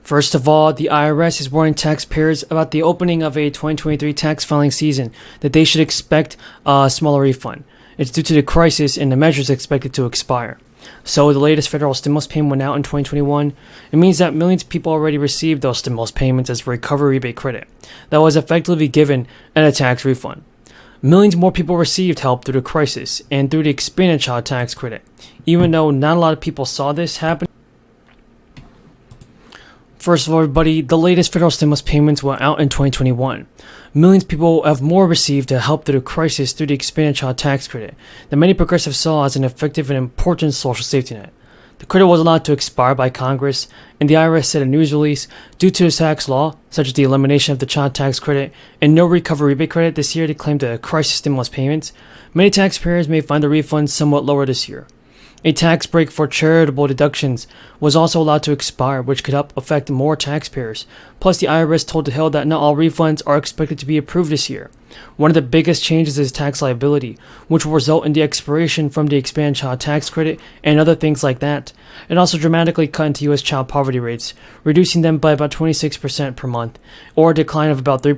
First of all, the IRS is warning taxpayers about the opening of a 2023 tax filing season that they should expect a smaller refund. It's due to the crisis and the measures expected to expire. So the latest federal stimulus payment went out in 2021. It means that millions of people already received those stimulus payments as a recovery rebate credit that was effectively given as a tax refund. Millions more people received help through the crisis and through the expanded child tax credit, even though not a lot of people saw this happen. First of all, everybody, the latest federal stimulus payments went out in 2021. Millions of people have more received the help through the crisis through the expanded child tax credit that many progressives saw as an effective and important social safety net. The credit was allowed to expire by Congress, and the IRS said in a news release, due to the tax law, such as the elimination of the child tax credit and no recovery rebate credit this year to claim the crisis stimulus payments, many taxpayers may find the refunds somewhat lower this year. A tax break for charitable deductions was also allowed to expire, which could help affect more taxpayers. Plus, the IRS told the Hill that not all refunds are expected to be approved this year. One of the biggest changes is tax liability, which will result in the expiration from the expanded child tax credit and other things like that. It also dramatically cut into U.S. child poverty rates, reducing them by about 26% per month, or a decline of about 3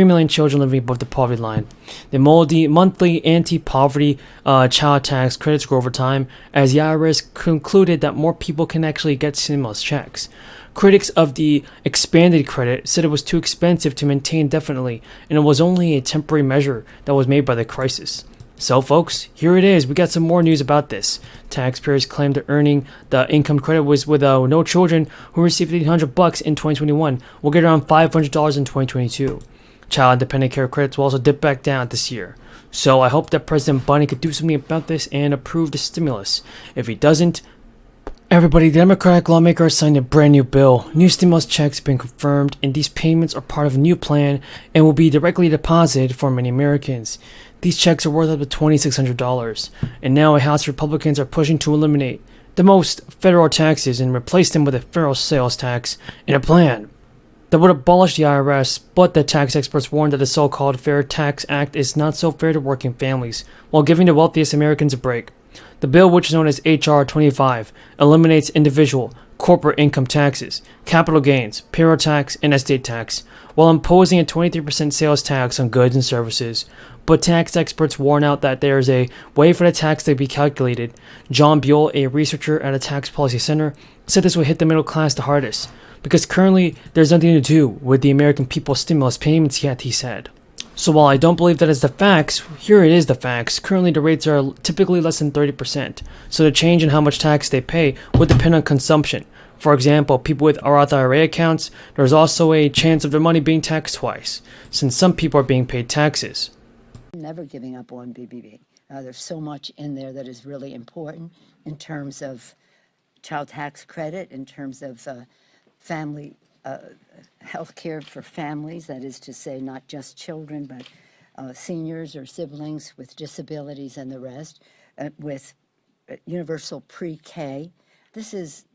million children living above the poverty line. The monthly anti-poverty child tax credits grow over time, as the IRS concluded that more people can actually get stimulus checks. Critics of the expanded credit said it was too expensive to maintain indefinitely, and it was only a temporary measure that was made by the crisis. So folks, here it is. We got some more news about this. Taxpayers claimed that earning the income credit was with no children who received $800 in 2021 will get around $500 in 2022. Child dependent care credits will also dip back down this year. So I hope that President Biden could do something about this and approve the stimulus. If he doesn't, everybody, the Democratic lawmakers signed a brand new bill. New stimulus checks have been confirmed, and these payments are part of a new plan and will be directly deposited for many Americans. These checks are worth up to $2,600, and now House Republicans are pushing to eliminate the most federal taxes and replace them with a federal sales tax in a plan that would abolish the IRS, but the tax experts warned that the so-called Fair Tax Act is not so fair to working families, while giving the wealthiest Americans a break. The bill, which is known as H.R. 25, eliminates individual, corporate income taxes, capital gains, payroll tax, and estate tax, while imposing a 23% sales tax on goods and services. But tax experts warn out that there is a way for the tax to be calculated. John Buell, a researcher at a tax policy center, said this would hit the middle class the hardest, because currently there's nothing to do with the American people's stimulus payments yet, he said. So while I don't believe that is the facts, here it is the facts. Currently the rates are typically less than 30%, so the change in how much tax they pay would depend on consumption. For example, people with Roth IRA accounts, there's also a chance of their money being taxed twice, since some people are being paid taxes. Never giving up on BBB. There's so much in there that is really important in terms of child tax credit, in terms of family health care for families, that is to say not just children, but seniors or siblings with disabilities and the rest, with universal pre-K. This is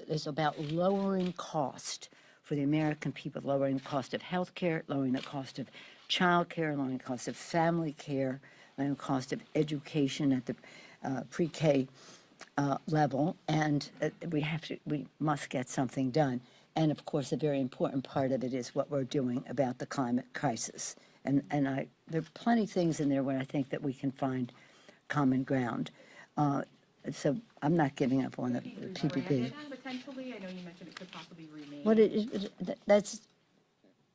it's about lowering cost for the American people, lowering the cost of health care, lowering the cost of child care, lowering the cost of family care, lowering the cost of education at the pre-K level, and we must get something done. And of course, a very important part of it is what we're doing about the climate crisis. And there are plenty of things in there where I think that we can find common ground. So I'm not giving up on the PPP. Potentially, I know you mentioned it could possibly remain. That's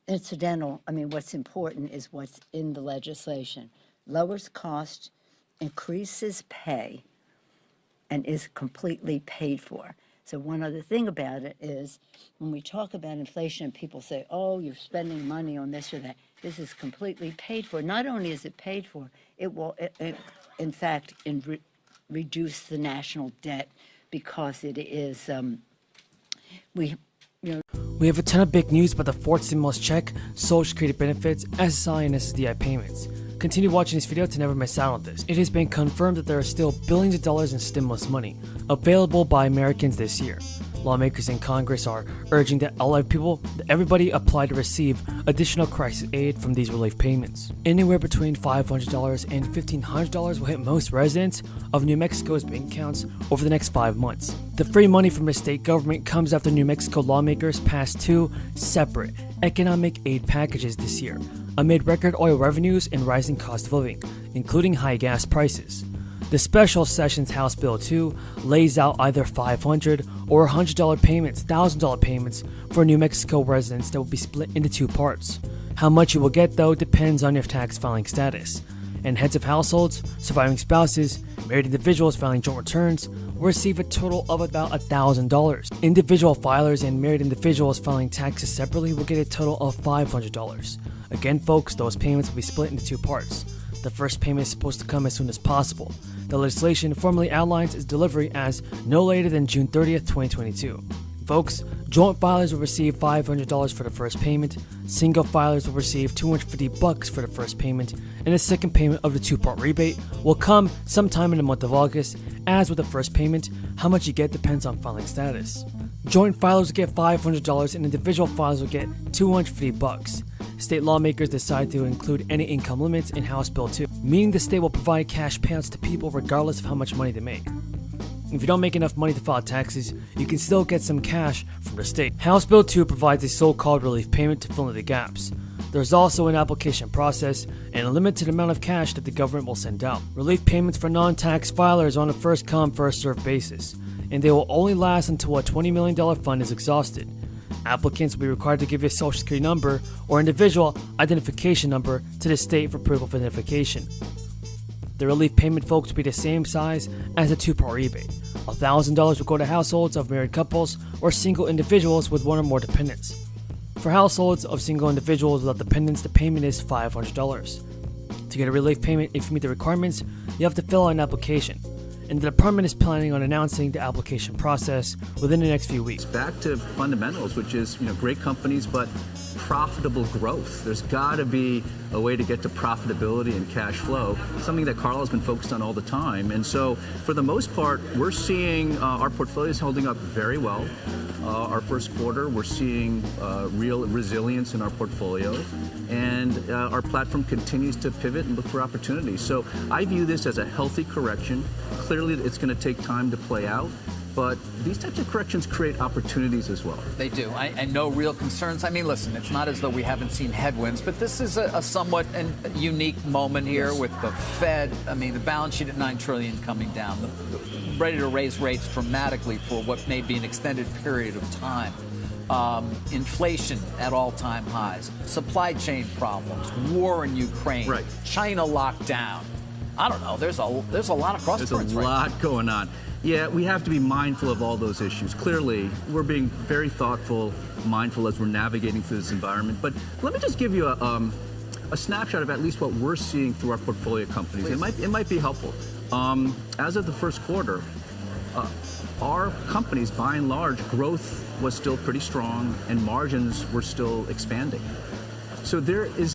incidental. I mean, what's important is what's in the legislation. Lowers cost, increases pay, and is completely paid for. So one other thing about it is when we talk about inflation, people say, oh, you're spending money on this or that. This is completely paid for. Not only is it paid for, it will, in fact, reduce the national debt because it is, we have a ton of big news about the fourth stimulus check, Social Security benefits, SSI and SSDI payments. Continue watching this video to never miss out on this. It has been confirmed that there are still billions of dollars in stimulus money available by Americans this year. Lawmakers in Congress are urging that everybody apply to receive additional crisis aid from these relief payments. Anywhere between $500 and $1,500 will hit most residents of New Mexico's bank accounts over the next 5 months. The free money from the state government comes after New Mexico lawmakers passed 2 separate economic aid packages this year, amid record oil revenues and rising cost of living, including high gas prices. The Special Sessions House Bill 2 lays out either $500 or $100 payments, $1,000 payments for New Mexico residents that will be split into 2 parts. How much you will get, though, depends on your tax filing status. And heads of households, surviving spouses, married individuals filing joint returns will receive a total of about $1,000. Individual filers and married individuals filing taxes separately will get a total of $500. Again, folks, those payments will be split into 2 parts. The first payment is supposed to come as soon as possible. The legislation formally outlines its delivery as no later than June 30th, 2022. Folks, joint filers will receive $500 for the first payment, single filers will receive $250 for the first payment, and the second payment of the 2-part rebate will come sometime in the month of August. As with the first payment, how much you get depends on filing status. Joint filers will get $500 and individual filers will get $250. State lawmakers decide to include any income limits in House Bill 2, meaning the state will provide cash payouts to people regardless of how much money they make. If you don't make enough money to file taxes, you can still get some cash from the state. House Bill 2 provides a so-called relief payment to fill in the gaps. There's also an application process and a limited amount of cash that the government will send out. Relief payments for non-tax filers are on a first-come, first-served basis, and they will only last until a $20 million fund is exhausted. Applicants will be required to give a social security number or individual identification number to the state for proof of identification. The relief payment, folks, will be the same size as a 2-part rebate. $1,000 will go to households of married couples or single individuals with 1 or more dependents. For households of single individuals without dependents, the payment is $500. To get a relief payment, if you meet the requirements, you have to fill out an application. And the department is planning on announcing the application process within the next few weeks. Back to fundamentals, which is, great companies, but profitable growth. There's got to be a way to get to profitability and cash flow, something that Carl has been focused on all the time. And so, for the most part, we're seeing our portfolios holding up very well. Our first quarter, we're seeing real resilience in our portfolio, and our platform continues to pivot and look for opportunities. So I view this as a healthy correction. Clearly, it's going to take time to play out, but these types of corrections create opportunities as well. They do, and no real concerns. I mean, listen, it's not as though we haven't seen headwinds, but this is a somewhat unique moment here with the Fed. I mean, the balance sheet at $9 trillion coming down, ready to raise rates dramatically for what may be an extended period of time. Inflation at all-time highs, supply chain problems, war in Ukraine, right. China lockdown. I don't know. There's a lot of cross currents. There's a lot going on. Yeah, we have to be mindful of all those issues. Clearly, we're being very thoughtful, mindful as we're navigating through this environment. But let me just give you a snapshot of at least what we're seeing through our portfolio companies. It might be helpful. As of the first quarter, our companies, by and large, growth was still pretty strong and margins were still expanding. So there is